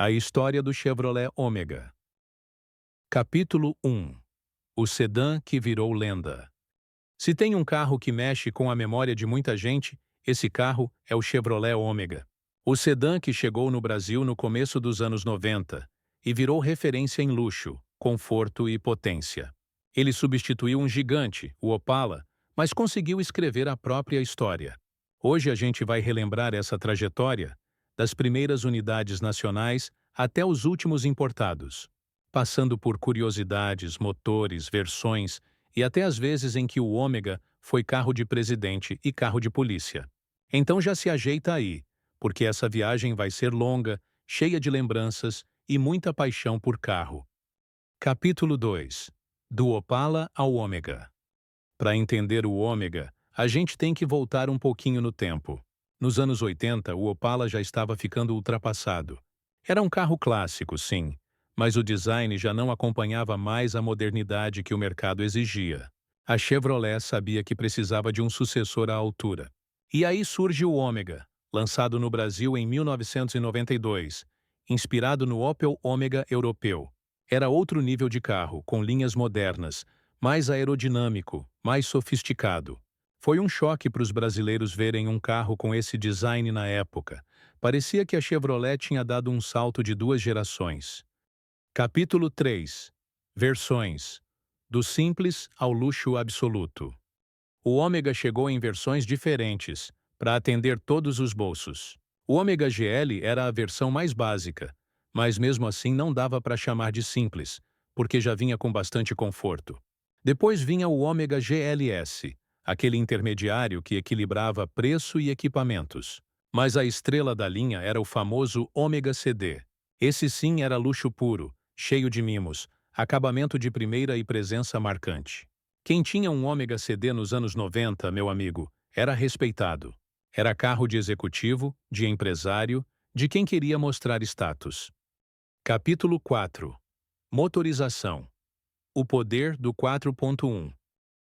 A história do Chevrolet Ômega. Capítulo 1. O sedã que virou lenda. Se tem um carro que mexe com a memória de muita gente, esse carro é o Chevrolet Ômega. O sedã que chegou no Brasil no começo dos anos 90 e virou referência em luxo, conforto e potência. Ele substituiu um gigante, o Opala, mas conseguiu escrever a própria história. Hoje a gente vai relembrar essa trajetória, das primeiras unidades nacionais até os últimos importados, passando por curiosidades, motores, versões e até as vezes em que o Ômega foi carro de presidente e carro de polícia. Então já se ajeita aí, porque essa viagem vai ser longa, cheia de lembranças e muita paixão por carro. Capítulo 2. Do Opala ao Ômega. Para entender o Ômega, a gente tem que voltar um pouquinho no tempo. Nos anos 80, o Opala já estava ficando ultrapassado. Era um carro clássico, sim, mas o design já não acompanhava mais a modernidade que o mercado exigia. A Chevrolet sabia que precisava de um sucessor à altura. E aí surge o Ômega, lançado no Brasil em 1992, inspirado no Opel Ômega europeu. Era outro nível de carro, com linhas modernas, mais aerodinâmico, mais sofisticado. Foi um choque para os brasileiros verem um carro com esse design na época. Parecia que a Chevrolet tinha dado um salto de 2 gerações. Capítulo 3. Versões. Do simples ao luxo absoluto. O Ômega chegou em versões diferentes, para atender todos os bolsos. O Ômega GL era a versão mais básica, mas mesmo assim não dava para chamar de simples, porque já vinha com bastante conforto. Depois vinha o Ômega GLS, aquele intermediário que equilibrava preço e equipamentos. Mas a estrela da linha era o famoso Ômega CD. Esse sim era luxo puro, cheio de mimos, acabamento de primeira e presença marcante. Quem tinha um Ômega CD nos anos 90, meu amigo, era respeitado. Era carro de executivo, de empresário, de quem queria mostrar status. Capítulo 4. Motorização. O poder do 4.1.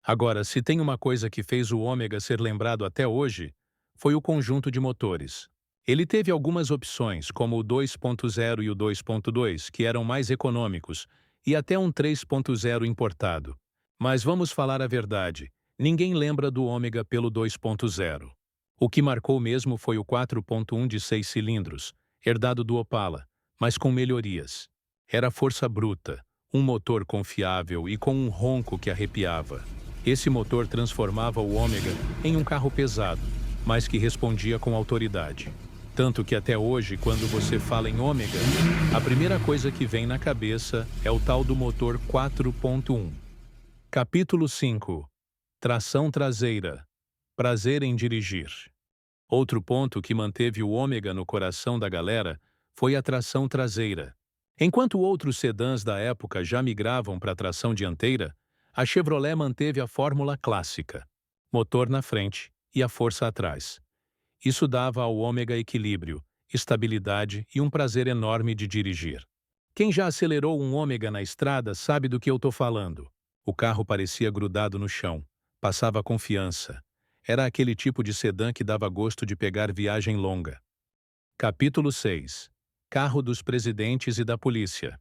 Agora, se tem uma coisa que fez o Ômega ser lembrado até hoje, foi o conjunto de motores. Ele teve algumas opções, como o 2.0 e o 2.2, que eram mais econômicos, e até um 3.0 importado. Mas vamos falar a verdade, ninguém lembra do Ômega pelo 2.0. O que marcou mesmo foi o 4.1 de 6 cilindros, herdado do Opala, mas com melhorias. Era força bruta, um motor confiável e com um ronco que arrepiava. Esse motor transformava o Ômega em um carro pesado, mas que respondia com autoridade. Tanto que até hoje, quando você fala em Ômega, a primeira coisa que vem na cabeça é o tal do motor 4.1. Capítulo 5. Tração traseira. Prazer em dirigir. Outro ponto que manteve o Ômega no coração da galera foi a tração traseira. Enquanto outros sedãs da época já migravam para a tração dianteira, a Chevrolet manteve a fórmula clássica: motor na frente e a força atrás. Isso dava ao Ômega equilíbrio, estabilidade e um prazer enorme de dirigir. Quem já acelerou um Ômega na estrada sabe do que eu estou falando. O carro parecia grudado no chão, passava confiança. Era aquele tipo de sedã que dava gosto de pegar viagem longa. Capítulo 6. Carro dos presidentes e da polícia.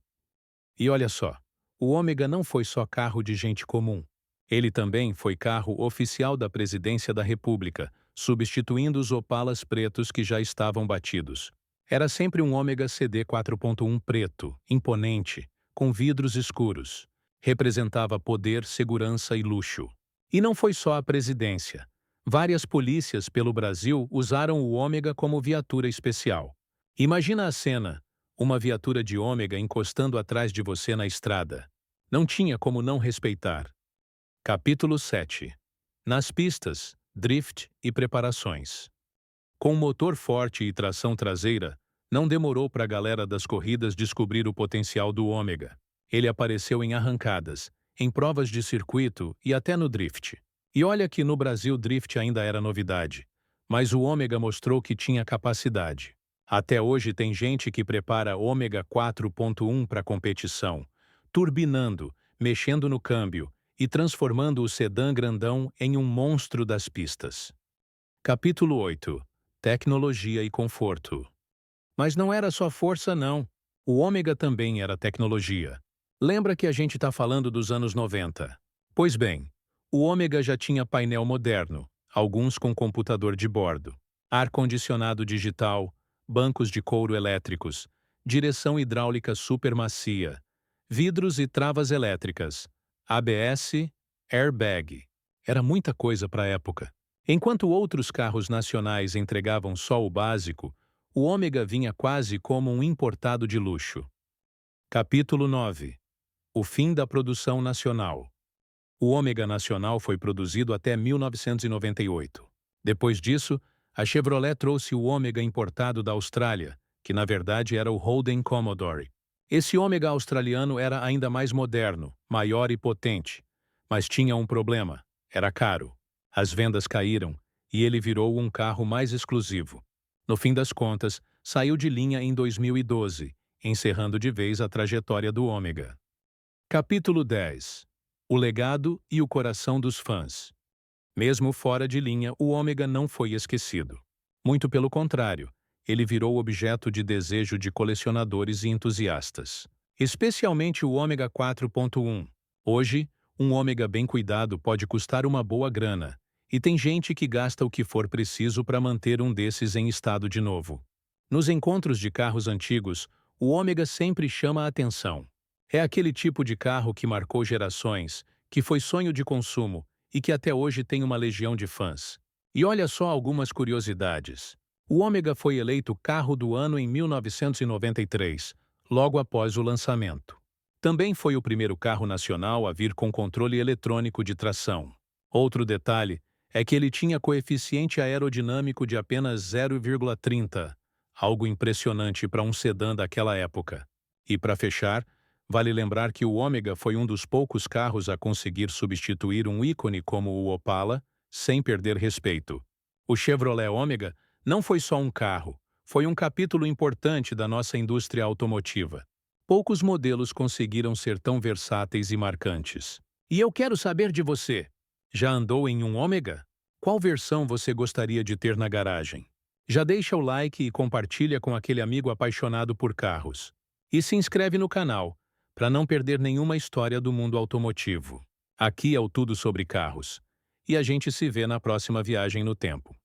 E olha só, o Ômega não foi só carro de gente comum. Ele também foi carro oficial da Presidência da República, substituindo os Opalas pretos que já estavam batidos. Era sempre um Ômega CD 4.1 preto, imponente, com vidros escuros. Representava poder, segurança e luxo. E não foi só a presidência. Várias polícias pelo Brasil usaram o Ômega como viatura especial. Imagina a cena, uma viatura de Ômega encostando atrás de você na estrada. Não tinha como não respeitar. Capítulo 7. Nas pistas, drift e preparações. Com motor forte e tração traseira, não demorou para a galera das corridas descobrir o potencial do Ômega. Ele apareceu em arrancadas, em provas de circuito e até no drift. E olha que no Brasil drift ainda era novidade, mas o Ômega mostrou que tinha capacidade. Até hoje tem gente que prepara Ômega 4.1 para competição, turbinando, mexendo no câmbio e transformando o sedã grandão em um monstro das pistas. Capítulo 8. Tecnologia e conforto. Mas não era só força não, O ômega também era tecnologia. Lembra que a gente está falando dos anos 90? Pois bem, o ômega já tinha painel moderno, alguns com computador de bordo, ar-condicionado digital, bancos de couro elétricos, direção hidráulica supermacia, vidros e travas elétricas, ABS, airbag. Era muita coisa para a época. Enquanto outros carros nacionais entregavam só o básico, o ômega vinha quase como um importado de luxo. Capítulo 9. O fim da produção nacional. O ômega nacional foi produzido até 1998. Depois disso, a Chevrolet trouxe o ômega importado da Austrália, que na verdade era o Holden Commodore. Esse ômega australiano era ainda mais moderno, maior e potente, mas tinha um problema: era caro. As vendas caíram e ele virou um carro mais exclusivo. No fim das contas, saiu de linha em 2012, encerrando de vez a trajetória do ômega. Capítulo 10. O legado e o coração dos fãs. Mesmo fora de linha, o ômega não foi esquecido. Muito pelo contrário, ele virou objeto de desejo de colecionadores e entusiastas. Especialmente o ômega 4.1. Hoje, um ômega bem cuidado pode custar uma boa grana, e tem gente que gasta o que for preciso para manter um desses em estado de novo. Nos encontros de carros antigos, o ômega sempre chama a atenção. É aquele tipo de carro que marcou gerações, que foi sonho de consumo e que até hoje tem uma legião de fãs. E olha só algumas curiosidades. O ômega foi eleito carro do ano em 1993, logo após o lançamento. Também foi o primeiro carro nacional a vir com controle eletrônico de tração. Outro detalhe é que ele tinha coeficiente aerodinâmico de apenas 0,30, algo impressionante para um sedã daquela época. E para fechar, vale lembrar que o ômega foi um dos poucos carros a conseguir substituir um ícone como o Opala, sem perder respeito. O Chevrolet Ômega não foi só um carro, foi um capítulo importante da nossa indústria automotiva. Poucos modelos conseguiram ser tão versáteis e marcantes. E eu quero saber de você. Já andou em um Ômega? Qual versão você gostaria de ter na garagem? Já deixa o like e compartilha com aquele amigo apaixonado por carros. E se inscreve no canal, para não perder nenhuma história do mundo automotivo. Aqui é o Tudo sobre Carros. E a gente se vê na próxima viagem no tempo.